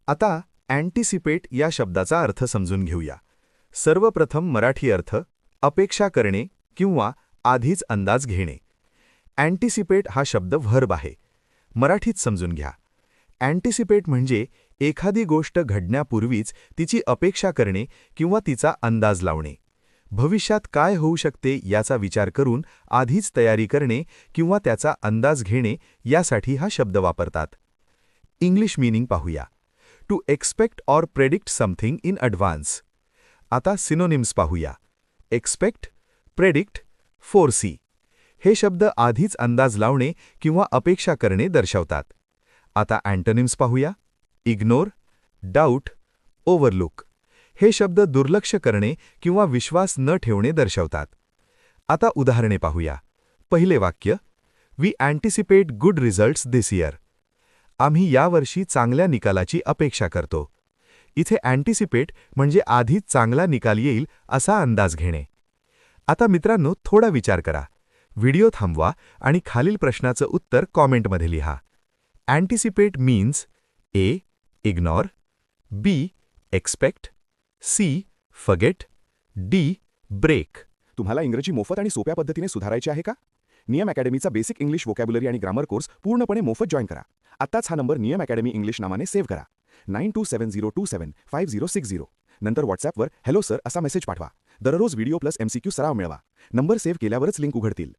आता अँटिसिपेट या शब्दाचा अर्थ समजून घेऊया. सर्वप्रथम मराठी अर्थ अपेक्षा करणे किंवा आधीच अंदाज घेणे. अँटिसिपेट हा शब्द व्हर्ब आहे. मराठीत समजून घ्या. अँटिसिपेट म्हणजे एखादी गोष्ट घडण्यापूर्वीच तिची अपेक्षा करणे किंवा तिचा अंदाज लावणे. भविष्यात काय होऊ शकते याचा विचार करून आधीच तयारी करणे किंवा त्याचा अंदाज घेणे यासाठी हा शब्द वापरतात. इंग्लिश मीनिंग पाहूया. To expect or predict something in advance. आता सिनोनिम्स पाहूया. Expect, predict, foresee. हे शब्द आधीच अंदाज लावणे किंवा अपेक्षा करणे दर्शवतात. आता अँटोनिम्स पाहूया. Ignore, doubt, overlook. हे शब्द दुर्लक्ष करणे किंवा विश्वास न ठेवणे दर्शवतात. आता उदाहरणे पाहूया. पहिले वाक्य, we anticipate good results this year. आम्ही यावर्षी चांगल्या निकालाची अपेक्षा करतो. इथे अँटिसिपेट म्हणजे आधीच चांगला निकाल येईल असा अंदाज घेणे. आता मित्रांनो, थोडा विचार करा. व्हिडिओ थांबवा आणि खालील प्रश्नाचं उत्तर कॉमेंटमध्ये लिहा. Anticipate means A. Ignore, B. Expect, C. Forget, D. Break. तुम्हाला इंग्रजी मोफत आणि सोप्या पद्धतीने सुधारायचे आहे का? नियम अकॅडमीचा बेसिक इंग्लिश व्होकॅब्युलरी आणि ग्रामर कोर्स पूर्णपणे मोफत जॉईन करा. आत्ताच हा नंबर नियम अकॅडमी इंग्लिश नावाने सेव्ह करा. 9270275060. नंतर व्हॉट्सॲपवर हॅलो सर असा मेसेज पाठवा. दररोज व्हिडिओ प्लस MCQ सराव मिळवा. नंबर सेव्ह केल्यावरच लिंक उघडतील.